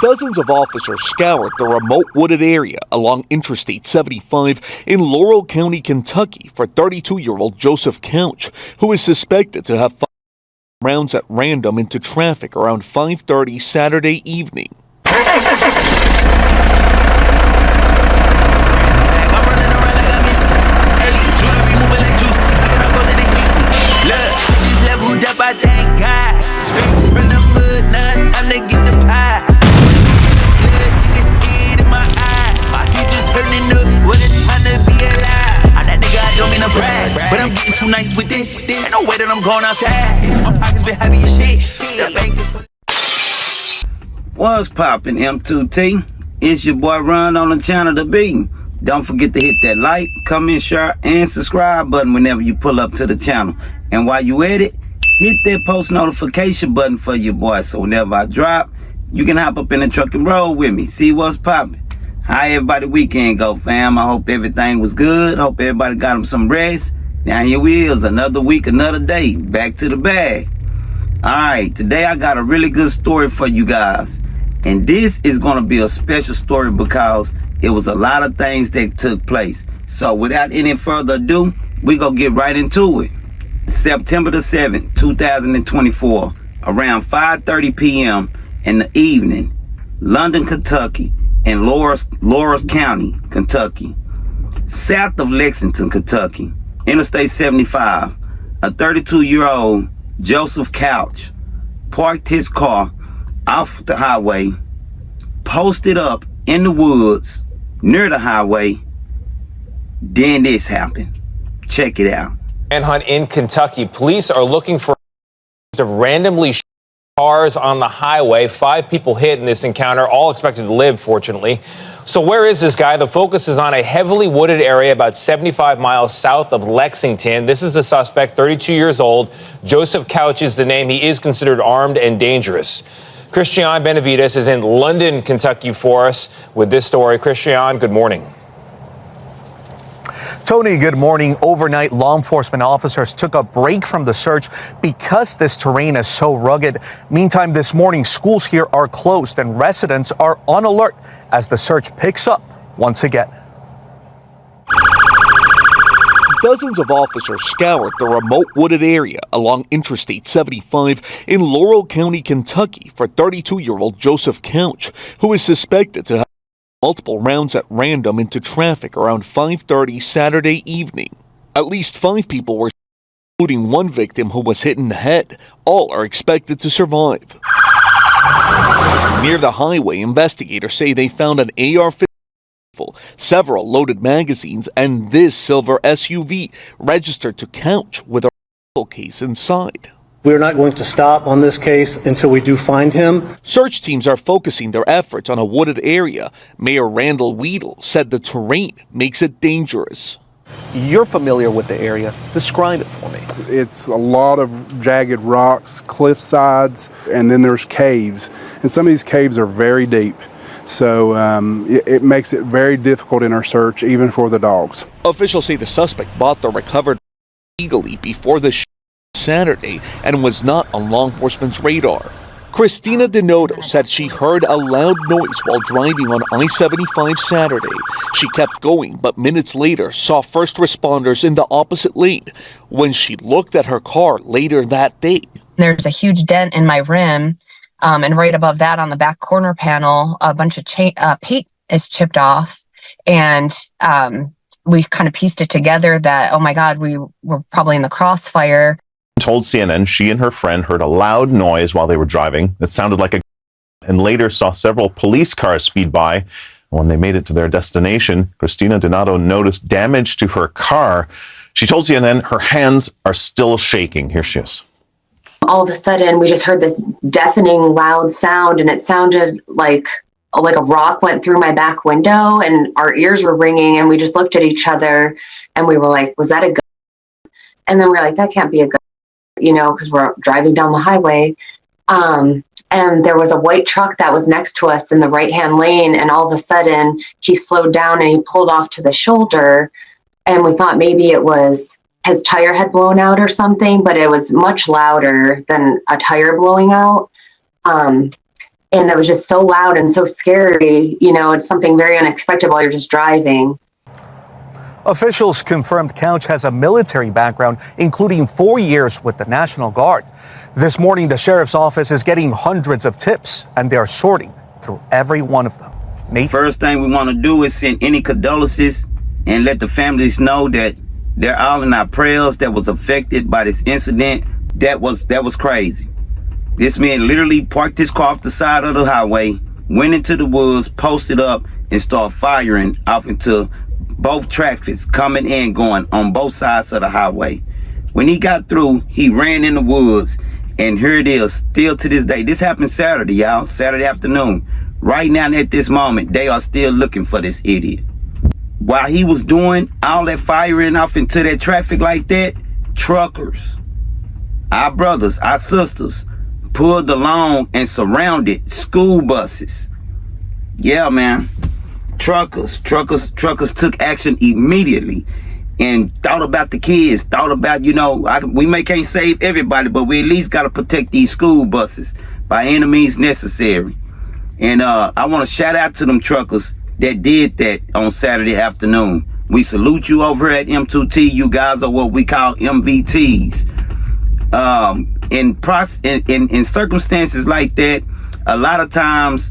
Dozens of officers scoured the remote wooded area along Interstate 75 in Laurel County, Kentucky for 32-year-old Joseph Couch, who is suspected to have fired rounds at random into traffic around 5:30 Saturday evening. But I'm getting too nice with this. Ain't no way that I'm going outside. My pockets been heavy as shit. What's poppin', M2T? It's your boy Ron on the channel to be. Don't forget to hit that like, comment, share, and subscribe button whenever you pull up to the channel. And while you at it, hit that post notification button for your boy, so whenever I drop, you can hop up in the truck and roll with me. See what's poppin'. How everybody weekend go, fam? I hope everything was good. Hope everybody got them some rest. Now here we is, another week, another day. Back to the bag. Alright, today I got a really good story for you guys. And this is going to be a special story because it was a lot of things that took place. So without any further ado, we gonna get right into it. September the 7th, 2024, around 5:30 p.m. in the evening, London, Kentucky, in Lawrence County, Kentucky, south of Lexington, Kentucky, Interstate 75, a 32-year-old Joseph Couch parked his car off the highway, posted up in the woods near the highway. Then this happened. Check it out. Manhunt in Kentucky. Police are looking for randomly cars on the highway. 5 people hit in this encounter, all expected to live, fortunately. So where is this guy? The focus is on a heavily wooded area about 75 miles south of Lexington. This is the suspect, 32 years old. Joseph Couch is the name. He is considered armed and dangerous. Christian Benavides is in London, Kentucky for us with this story. Christian, good morning. Tony, good morning. Overnight, law enforcement officers took a break from the search because this terrain is so rugged. Meantime, this morning, schools here are closed and residents are on alert as the search picks up once again. Dozens of officers scoured the remote wooded area along Interstate 75 in Laurel County, Kentucky for 32-year-old Joseph Couch, who is suspected to have multiple rounds at random into traffic around 5:30 Saturday evening. At least 5 people were, including one victim who was hit in the head. All are expected to survive. Near the highway, investigators say they found an AR-15 rifle, several loaded magazines, and this silver SUV registered to Couch with a rifle case inside. We're not going to stop on this case until we do find him. Search teams are focusing their efforts on a wooded area. Mayor Randall Weedle said the terrain makes it dangerous. You're familiar with the area. Describe it for me. It's a lot of jagged rocks, cliff sides, and then there's caves. And some of these caves are very deep. So it makes it very difficult in our search, even for the dogs. Officials say the suspect bought the recovered illegally before the Saturday and was not on law enforcement's radar. Christina DeNoto said she heard a loud noise while driving on I-75 Saturday. She kept going, but minutes later saw first responders in the opposite lane. When she looked at her car later that day, there's a huge dent in my rim, and right above that on the back corner panel, a bunch of paint is chipped off, and we kind of pieced it together that, oh my God, we were probably in the crossfire. Told CNN she and her friend heard a loud noise while they were driving that sounded like a and later saw several police cars speed by. When they made it to their destination, Christina Donato noticed damage to her car. She told CNN her hands are still shaking. Here she is. All of a sudden, we just heard this deafening loud sound, and it sounded like a rock went through my back window, and our ears were ringing, and we just looked at each other, and we were like, was that a gun? And then we're like, that can't be a gun. Because we're driving down the highway. And there was a white truck that was next to us in the right-hand lane. And all of a sudden, he slowed down and he pulled off to the shoulder. And we thought maybe it was his tire had blown out or something, but it was much louder than a tire blowing out. And it was just so loud and so scary. You know, it's something very unexpected while you're just driving. Officials confirmed Couch has a military background, including 4 years with the National Guard. This morning, the sheriff's office is getting hundreds of tips, and they're sorting through every one of them. Nate? First thing we want to do is send any condolences and let the families know that they're all in our prayers that was affected by this incident. That was crazy. This man literally parked his car off the side of the highway, went into the woods, posted up, and started firing off into both traffics coming and going on both sides of the highway. When he got through, he ran in the woods, and here it is, still to this day. This happened Saturday, y'all, Saturday afternoon. Right now, at this moment, they are still looking for this idiot. While he was doing all that firing off into that traffic like that, truckers, our brothers, our sisters, pulled along and surrounded school buses. Yeah, man. Truckers took action immediately and thought about the kids, thought about, you know, we can't save everybody, but we at least got to protect these school buses by any means necessary. And I want to shout out to them truckers that did that on Saturday afternoon. We salute you over at M2T. You guys are what we call MVTs. In circumstances like that, a lot of times,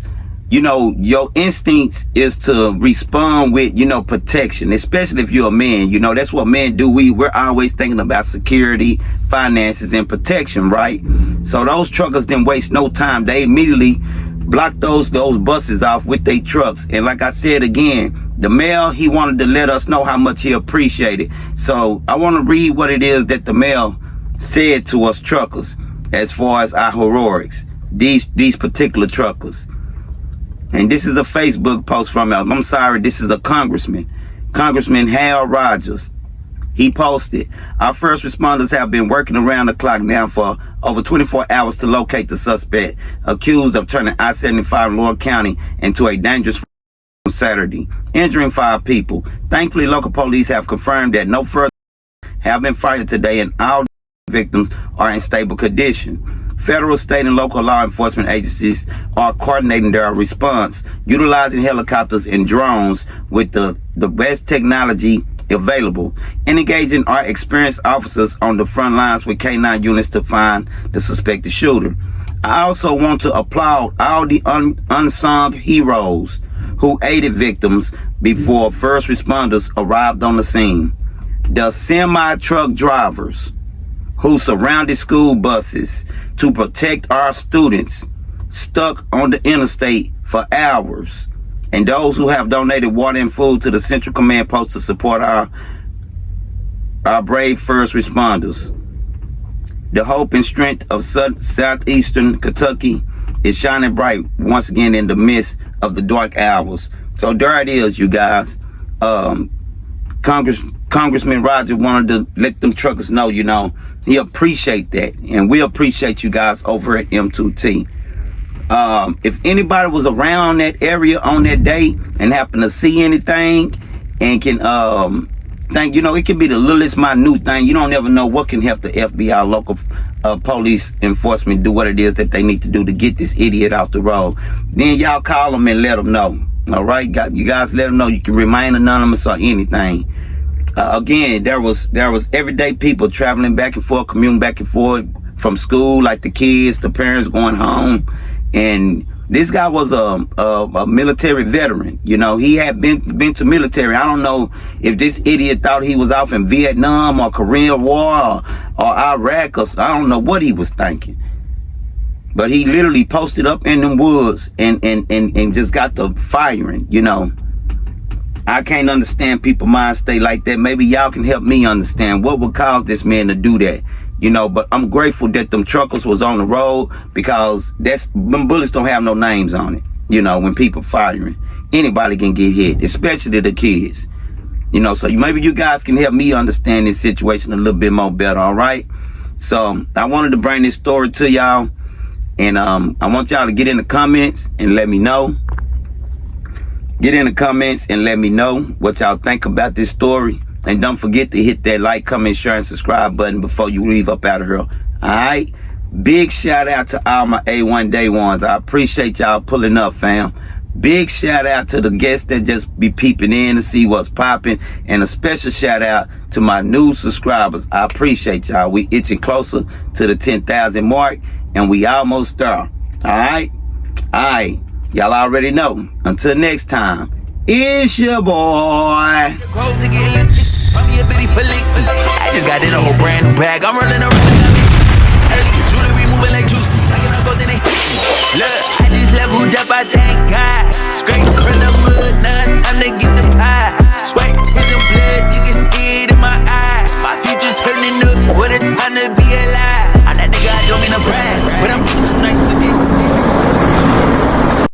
you know, your instincts is to respond with, you know, protection, especially if you're a man. You know, that's what men do. We're always thinking about security, finances, and protection, right? So those truckers didn't waste no time. They immediately blocked those buses off with their trucks. And like I said again, the mayor, he wanted to let us know how much he appreciated. So I want to read what it is that the mayor said to us truckers as far as our heroics, these particular truckers. And this is a Facebook post from him. I'm sorry, this is a Congressman Hal Rogers. He posted, our first responders have been working around the clock now for over 24 hours to locate the suspect accused of turning I-75 in Laurel County into a dangerous on Saturday, injuring 5 people. Thankfully, local police have confirmed that no further have been fired today and all victims are in stable condition. Federal, state, and local law enforcement agencies are coordinating their response, utilizing helicopters and drones with the best technology available, and engaging our experienced officers on the front lines with K9 units to find the suspected shooter. I also want to applaud all the unsung heroes who aided victims before first responders arrived on the scene. The semi-truck drivers who surrounded school buses to protect our students stuck on the interstate for hours, and those who have donated water and food to the Central Command Post to support our brave first responders. The hope and strength of southeastern Kentucky is shining bright once again in the midst of the dark hours. So there it is, you guys. Congressman Roger wanted to let them truckers know, you know, he appreciate that, and we appreciate you guys over at M2T. If anybody was around that area on that day and happened to see anything and can think, you know, it can be the littlest minute thing. You don't ever know what can help the FBI, local police enforcement do what it is that they need to do to get this idiot off the road. Then y'all call them and let them know. All right, you guys let them know. You can remain anonymous or anything. Again, there was everyday people traveling back and forth, commuting back and forth from school, like the kids, the parents going home. And this guy was a military veteran. You know, he had been to military. I don't know if this idiot thought he was off in Vietnam or Korean War or Iraq, or I don't know what he was thinking. But he literally posted up in the woods and just got the firing, you know. I can't understand people's mind state like that. Maybe y'all can help me understand what would cause this man to do that, you know. But I'm grateful that them truckers was on the road, because them bullets don't have no names on it. You know, when people firing, anybody can get hit, especially the kids. You know, so maybe you guys can help me understand this situation a little bit more better, all right? So I wanted to bring this story to y'all, and I want y'all to get in the comments and let me know. Get in the comments and let me know what y'all think about this story. And don't forget to hit that like, comment, share, and subscribe button before you leave up out of here. All right? Big shout out to all my A1 Day ones. I appreciate y'all pulling up, fam. Big shout out to the guests that just be peeping in to see what's popping. And a special shout out to my new subscribers. I appreciate y'all. We itching closer to the 10,000 mark, and we almost there. All right? All right. Y'all already know. Until next time, it's your boy. I just got in a whole brand new bag. I'm running around. Jewelry moving like juice. Look, I just leveled up, I thank God. Straight from the